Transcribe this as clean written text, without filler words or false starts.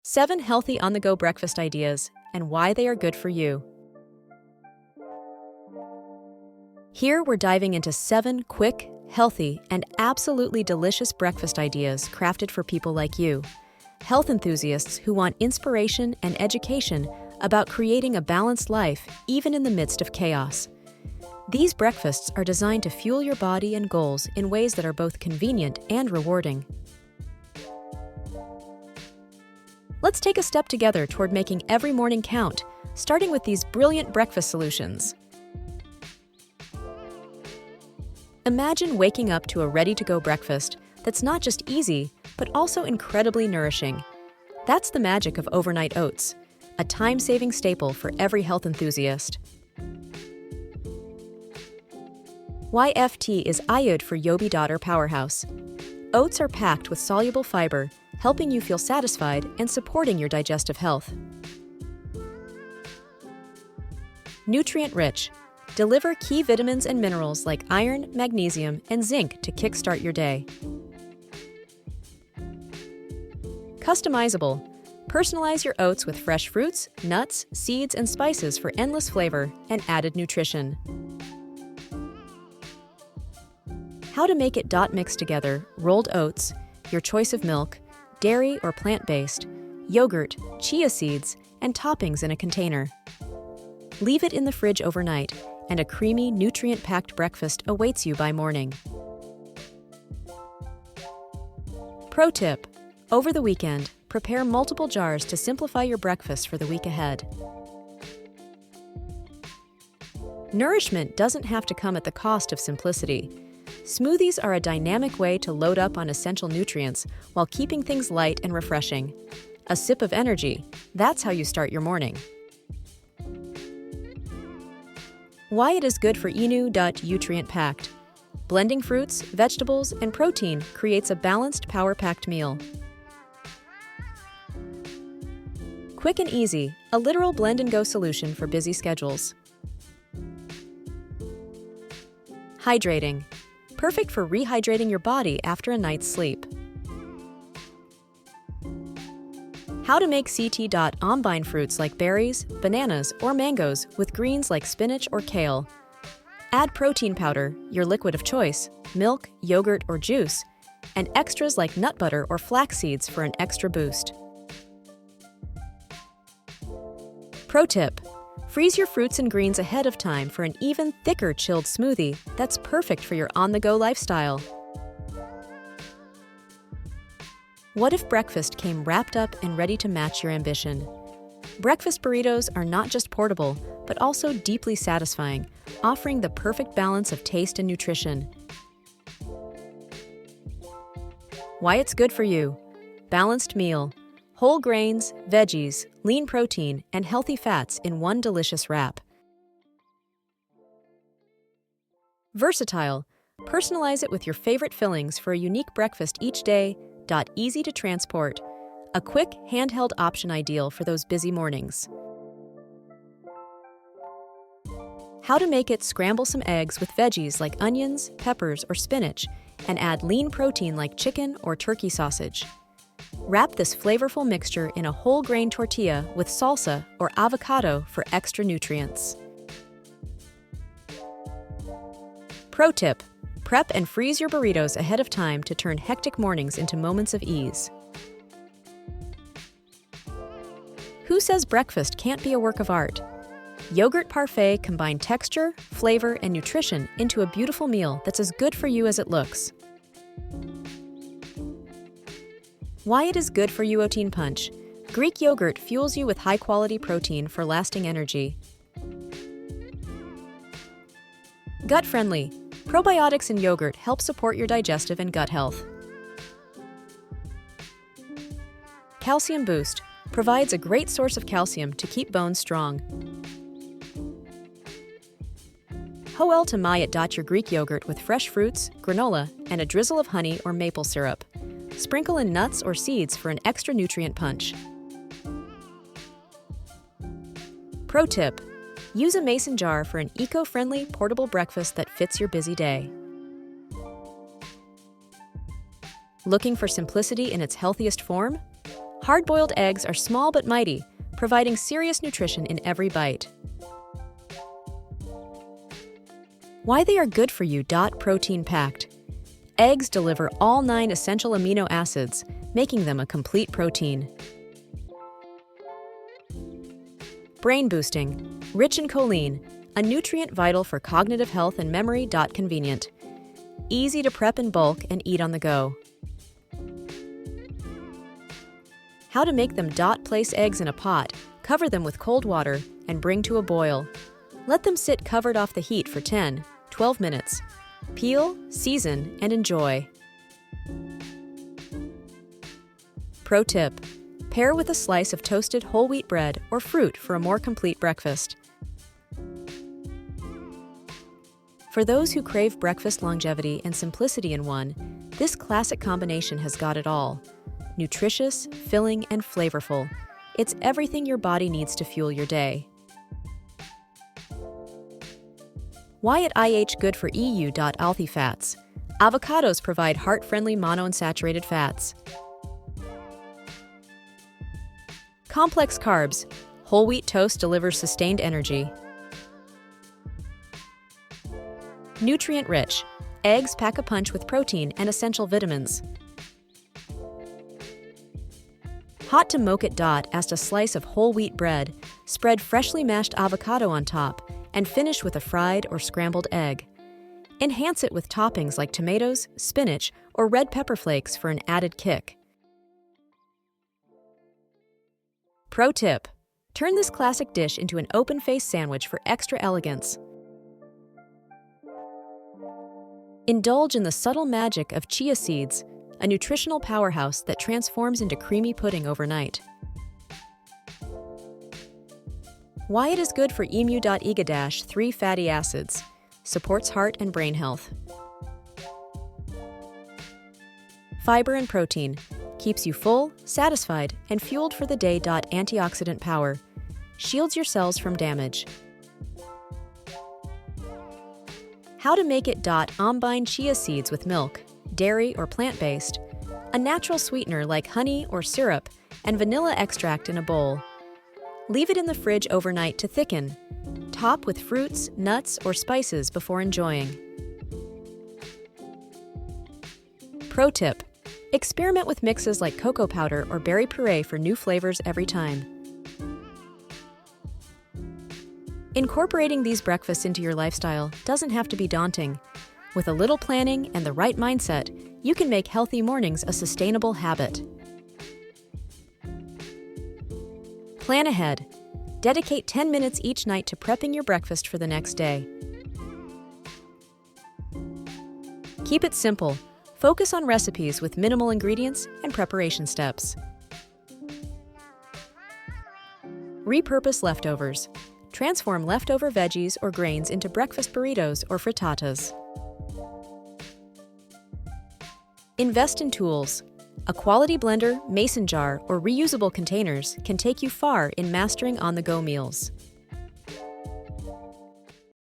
7 healthy on-the-go breakfast ideas and why they are good for you. Here we're diving into 7 quick, healthy, and absolutely delicious breakfast ideas crafted for people like you, health enthusiasts who want inspiration and education about creating a balanced life even in the midst of chaos. These breakfasts are designed to fuel your body and goals in ways that are both convenient and rewarding. Let's take a step together toward making every morning count, starting with these brilliant breakfast solutions. Imagine waking up to a ready-to-go breakfast that's not just easy, but also incredibly nourishing. That's the magic of overnight oats, a time-saving staple for every health enthusiast. YFT is iod for Yobi Daughter Powerhouse. Oats are packed with soluble fiber, helping you feel satisfied and supporting your digestive health. Nutrient-rich. Deliver key vitamins and minerals like iron, magnesium, and zinc to kickstart your day. Customizable. Personalize your oats with fresh fruits, nuts, seeds, and spices for endless flavor and added nutrition. How to make it. Mix together rolled oats, your choice of milk, dairy or plant-based, yogurt, chia seeds, and toppings in a container. Leave it in the fridge overnight, and a creamy, nutrient-packed breakfast awaits you by morning. Pro tip: over the weekend, prepare multiple jars to simplify your breakfast for the week ahead. Nourishment doesn't have to come at the cost of simplicity. Smoothies are a dynamic way to load up on essential nutrients while keeping things light and refreshing. A sip of energy, that's how you start your morning. Why it is good for nutrient-packed. Blending fruits, vegetables, and protein creates a balanced, power-packed meal. Quick and easy, a literal blend-and-go solution for busy schedules. Hydrating. Perfect for rehydrating your body after a night's sleep. How to make combine fruits like berries, bananas, or mangoes with greens like spinach or kale. Add protein powder, your liquid of choice, milk, yogurt, or juice, and extras like nut butter or flax seeds for an extra boost. Pro tip: freeze your fruits and greens ahead of time for an even thicker chilled smoothie that's perfect for your on-the-go lifestyle. What if breakfast came wrapped up and ready to match your ambition? Breakfast burritos are not just portable, but also deeply satisfying, offering the perfect balance of taste and nutrition. Why it's good for you. Balanced meal. Whole grains, veggies, lean protein, and healthy fats in one delicious wrap. Versatile. Personalize it with your favorite fillings for a unique breakfast each day. Easy to transport. A quick, handheld option ideal for those busy mornings. How to make it. Scramble some eggs with veggies like onions, peppers, or spinach, and add lean protein like chicken or turkey sausage. Wrap this flavorful mixture in a whole grain tortilla with salsa or avocado for extra nutrients. Pro tip: prep and freeze your burritos ahead of time to turn hectic mornings into moments of ease. Who says breakfast can't be a work of art? Yogurt parfait combine texture, flavor, and nutrition into a beautiful meal that's as good for you as it looks. Why it is good for you. Protein punch. Greek yogurt fuels you with high-quality protein for lasting energy. Gut-friendly. Probiotics in yogurt help support your digestive and gut health. Calcium boost. Provides a great source of calcium to keep bones strong. Hoel to Mayat. Your Greek yogurt with fresh fruits, granola, and a drizzle of honey or maple syrup. Sprinkle in nuts or seeds for an extra nutrient punch. Pro tip: use a mason jar for an eco-friendly, portable breakfast that fits your busy day. Looking for simplicity in its healthiest form? Hard-boiled eggs are small but mighty, providing serious nutrition in every bite. Why they are good for you. Protein-packed. Eggs deliver all 9 essential amino acids, making them a complete protein. Brain boosting. Rich in choline, a nutrient vital for cognitive health and memory. Convenient. Easy to prep in bulk and eat on the go. How to make them. Place eggs in a pot, cover them with cold water, and bring to a boil. Let them sit covered off the heat for 10-12 minutes. Peel, season, and enjoy. Pro tip: pair with a slice of toasted whole wheat bread or fruit for a more complete breakfast. For those who crave breakfast longevity and simplicity in one, this classic combination has got it all. Nutritious, filling, and flavorful. It's everything your body needs to fuel your day. Why at IH good for EU. Healthy fats. Avocados provide heart-friendly monounsaturated fats. Complex carbs. Whole wheat toast delivers sustained energy. Nutrient-rich. Eggs pack a punch with protein and essential vitamins. Hot to moke it. Add a slice of whole wheat bread, spread freshly mashed avocado on top, and finish with a fried or scrambled egg. Enhance it with toppings like tomatoes, spinach, or red pepper flakes for an added kick. Pro tip: turn this classic dish into an open-faced sandwich for extra elegance. Indulge in the subtle magic of chia seeds, a nutritional powerhouse that transforms into creamy pudding overnight. Why it is good for emu. Omega-3 fatty acids. Supports heart and brain health. Fiber and protein. Keeps you full, satisfied, and fueled for the day. Antioxidant power. Shields your cells from damage. How to make it. Combine chia seeds with milk, dairy, or plant-based, a natural sweetener like honey or syrup, and vanilla extract in a bowl. Leave it in the fridge overnight to thicken. Top with fruits, nuts, or spices before enjoying. Pro tip: experiment with mixes like cocoa powder or berry puree for new flavors every time. Incorporating these breakfasts into your lifestyle doesn't have to be daunting. With a little planning and the right mindset, you can make healthy mornings a sustainable habit. Plan ahead. Dedicate 10 minutes each night to prepping your breakfast for the next day. Keep it simple. Focus on recipes with minimal ingredients and preparation steps. Repurpose leftovers. Transform leftover veggies or grains into breakfast burritos or frittatas. Invest in tools. A quality blender, mason jar, or reusable containers can take you far in mastering on-the-go meals.